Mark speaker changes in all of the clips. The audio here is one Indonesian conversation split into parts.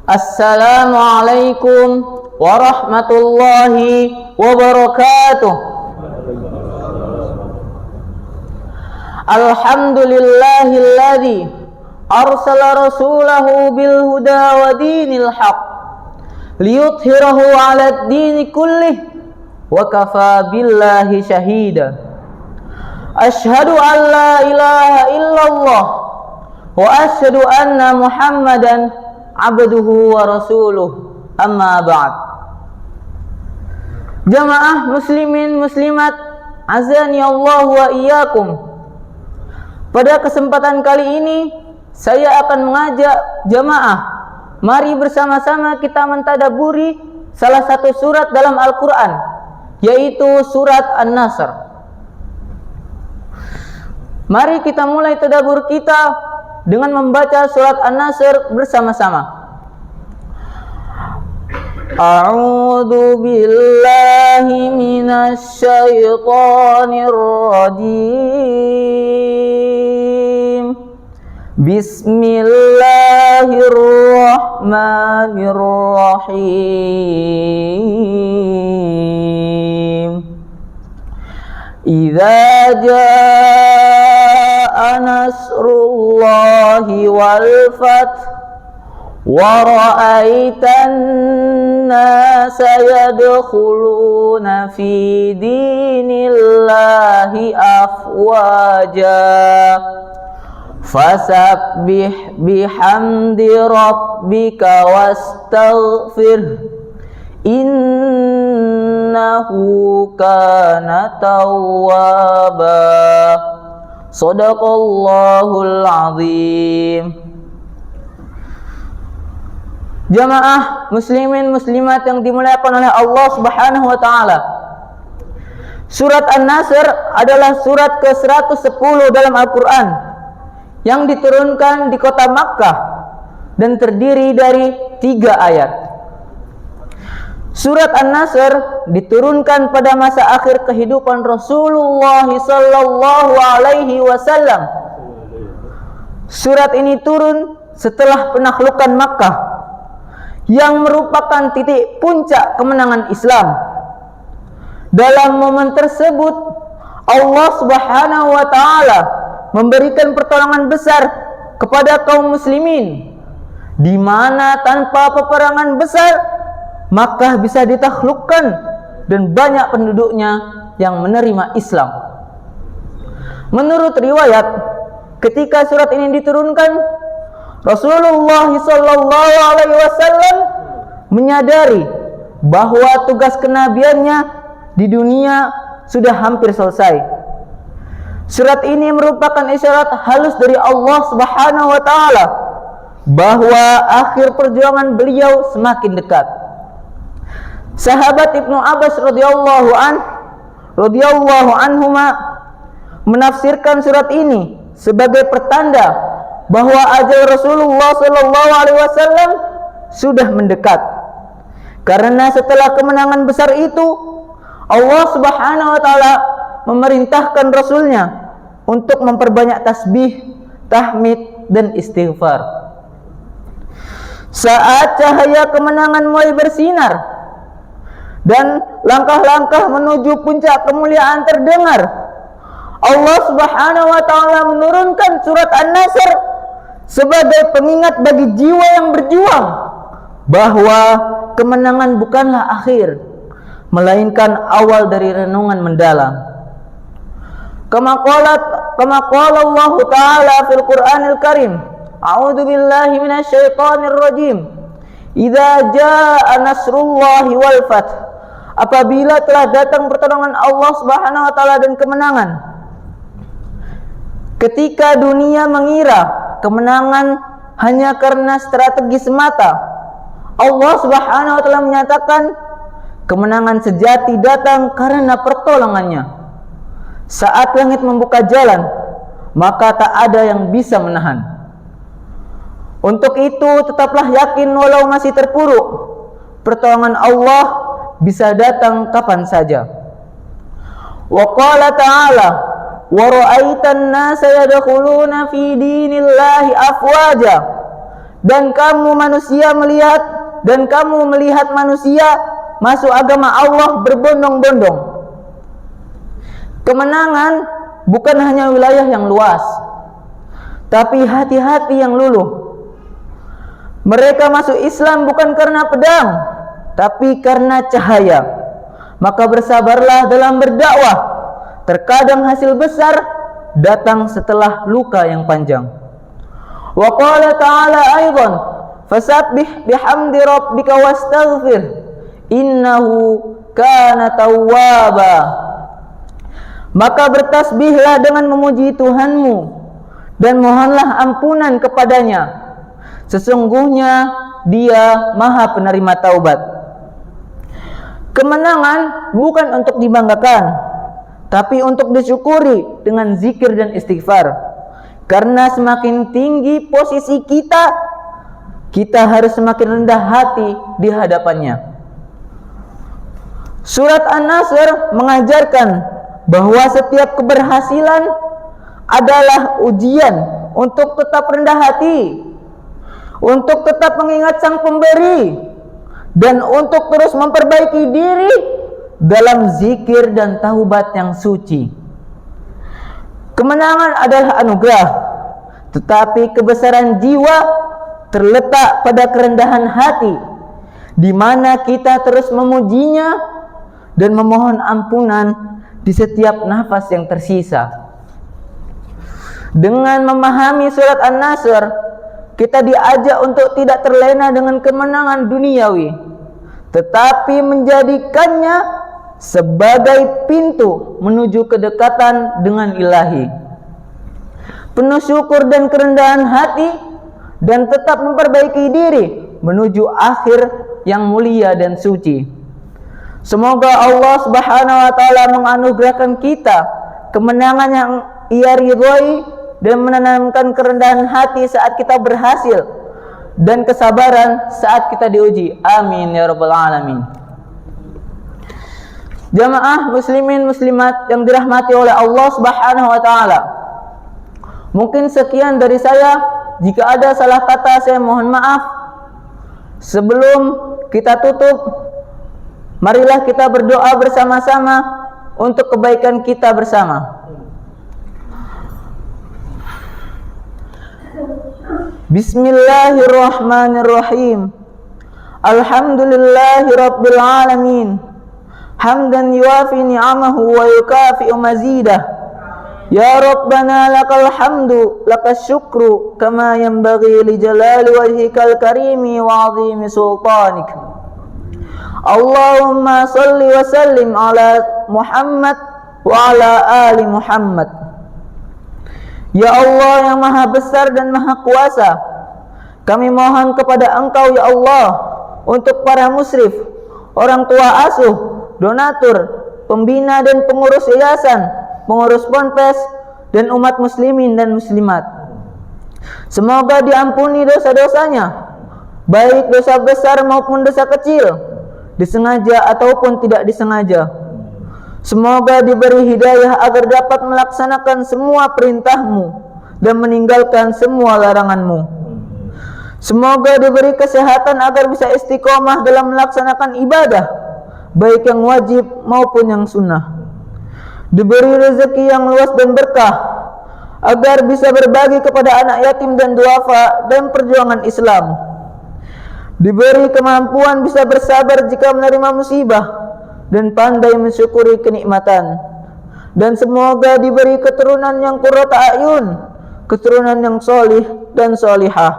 Speaker 1: Assalamualaikum warahmatullahi wabarakatuh. Alhamdulillahilladzi arsala rasulahu bil huda wa dinil haq liyudhhirahu 'alad dini kullih wa kafa billahi shahida. Asyhadu an la ilaha illallah wa asyhadu anna Muhammadan abduhu wa rasuluh. Amma ba'd. Jamaah muslimin muslimat azani Allah wa iyyakum. Pada kesempatan kali ini saya akan mengajak jamaah, mari bersama-sama kita mentadaburi salah satu surat dalam Al-Quran, yaitu surat An-Nasr. Mari kita mulai tadabbur kita dengan membaca surat An-Nasr bersama-sama. A'udzu billahi minasy syaithanir rajim. Bismillahirrahmanirrahim. Idza jaa nasrullahi wal fath wa ra'aitan nasa yadkhuluna fi dinillahi afwaja fasabbih bihamdi rabbika wastaghfir innahu kana tawwaba. Shadaqallahul azim. Jamaah muslimin muslimat yang dimuliakan oleh Allah Subhanahu wa taala. Surat An-Nasr adalah surat ke-110 dalam Al-Qur'an yang diturunkan di kota Makkah dan terdiri dari 3 ayat. Surat An-Nasr diturunkan pada masa akhir kehidupan Rasulullah sallallahu alaihi wasallam. Surat ini turun setelah penaklukan Makkah yang merupakan titik puncak kemenangan Islam. Dalam momen tersebut Allah Subhanahu wa taala memberikan pertolongan besar kepada kaum muslimin, di mana tanpa peperangan besar Makkah bisa ditaklukkan dan banyak penduduknya yang menerima Islam. Menurut riwayat, ketika surat ini diturunkan, Rasulullah sallallahu alaihi wasallam menyadari bahwa tugas kenabiannya di dunia sudah hampir selesai. Surat ini merupakan isyarat halus dari Allah Subhanahu wa taala bahwa akhir perjuangan beliau semakin dekat. Sahabat Ibnu Abbas radhiyallahu anhuma menafsirkan surat ini sebagai pertanda bahwa ajal Rasulullah sallallahu alaihi wasallam sudah mendekat. Karena setelah kemenangan besar itu, Allah Subhanahu wa taala memerintahkan Rasulnya untuk memperbanyak tasbih, tahmid dan istighfar. Saat cahaya kemenangan mulai bersinar dan langkah-langkah menuju puncak kemuliaan terdengar, Allah Subhanahu wa taala menurunkan surat An-Nasr sebagai pengingat bagi jiwa yang berjuang bahwa kemenangan bukanlah akhir, melainkan awal dari renungan mendalam. Kama qala Allah taala fil Qur'anil Karim, a'udzu billahi minasy syaithanir rajim. Idza jaa nasrullahi wal fath. Apabila telah datang pertolongan Allah Subhanahu wa taala dan kemenangan. Ketika dunia mengira kemenangan hanya karena strategi semata, Allah Subhanahu wa taala menyatakan kemenangan sejati datang karena pertolongannya. Saat langit membuka jalan, maka tak ada yang bisa menahan. Untuk itu tetaplah yakin walau masih terpuruk, pertolongan Allah bisa datang kapan saja. Wa qala ta'ala wa ra'aitan nasa yadkhuluna fi dinillahi afwaja. dan kamu melihat manusia masuk agama Allah berbondong-bondong. Kemenangan bukan hanya wilayah yang luas, tapi hati-hati yang luluh. Mereka masuk Islam bukan karena pedang, tapi karena cahaya. Maka bersabarlah dalam berdakwah. Terkadang hasil besar datang setelah luka yang panjang. Wa qala ta'ala aidan, fasabbih bihamdi rabbika wastaghfir, innahu kana tawwaba. Maka bertasbihlah dengan memuji Tuhanmu dan mohonlah ampunan kepadanya. Sesungguhnya Dia Maha Penerima taubat. Kemenangan bukan untuk dibanggakan, tapi untuk disyukuri dengan zikir dan istighfar. Karena semakin tinggi posisi kita harus semakin rendah hati di hadapannya. Surat An-Nasr mengajarkan bahwa setiap keberhasilan adalah ujian untuk tetap rendah hati, untuk tetap mengingat Sang Pemberi, dan untuk terus memperbaiki diri dalam zikir dan taubat yang suci. Kemenangan adalah anugerah, tetapi kebesaran jiwa terletak pada kerendahan hati, di mana kita terus memujinya dan memohon ampunan di setiap nafas yang tersisa. Dengan memahami surat An-Nasr, kita diajak untuk tidak terlena dengan kemenangan duniawi, tetapi menjadikannya sebagai pintu menuju kedekatan dengan Ilahi. Penuh syukur dan kerendahan hati, dan tetap memperbaiki diri menuju akhir yang mulia dan suci. Semoga Allah Subhanahu wa taala menganugerahkan kita kemenangan yang Ia ridhoi dan menanamkan kerendahan hati saat kita berhasil, dan kesabaran saat kita diuji. Amin ya rabbal alamin. Jamaah muslimin muslimat yang dirahmati oleh Allah Subhanahu wa taala. Mungkin sekian dari saya. Jika ada salah kata, saya mohon maaf. Sebelum kita tutup, marilah kita berdoa bersama-sama untuk kebaikan kita bersama. Bismillahirrahmanirrahim. Alhamdulillahi rabbil alamin. Hamdan yuafi ni'amahu wa yukafi'u mazidah. Ya Rabbana lakal hamdu, lakas syukru, kama yanbaghi li jalali wajhikal karimi wa azimi sultanik. Allahumma salli wa sallim ala Muhammad wa ala ali Muhammad. Ya Allah yang maha besar dan maha kuasa, kami mohon kepada Engkau ya Allah untuk para musyrif, orang tua asuh, donatur, pembina dan pengurus yayasan, pengurus ponpes, dan umat muslimin dan muslimat. Semoga diampuni dosa-dosanya, baik dosa besar maupun dosa kecil, disengaja ataupun tidak disengaja. Semoga diberi hidayah agar dapat melaksanakan semua perintah-Mu dan meninggalkan semua larangan-Mu. Semoga diberi kesehatan agar bisa istiqomah dalam melaksanakan ibadah, baik yang wajib maupun yang sunnah. Diberi rezeki yang luas dan berkah, agar bisa berbagi kepada anak yatim dan duafa dan perjuangan Islam. Diberi kemampuan bisa bersabar jika menerima musibah, dan pandai mensyukuri kenikmatan. Dan semoga diberi keturunan yang qurrata a'yun, keturunan yang solih dan solihah.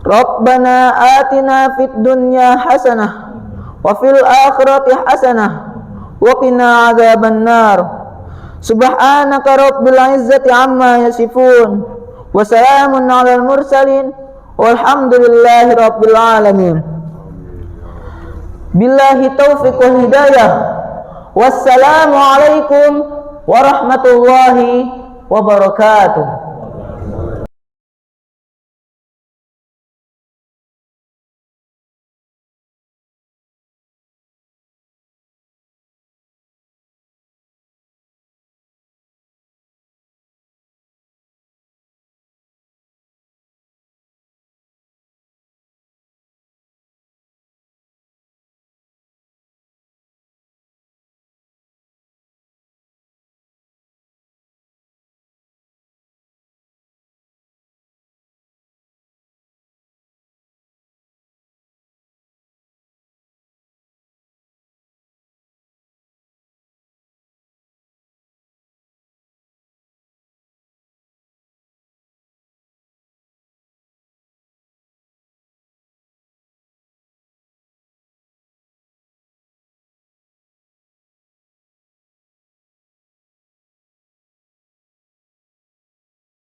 Speaker 1: Rabbana atina fid dunya hasanah wa fil akhirati hasanah wa qina adzaban nar. Subhanaka rabbil izzati amma yasifun wa salamun alal mursalin walhamdulillahi rabbil alamin. Billahi taufiq wal hidayah. Wassalamu alaikum warahmatullahi wabarakatuh.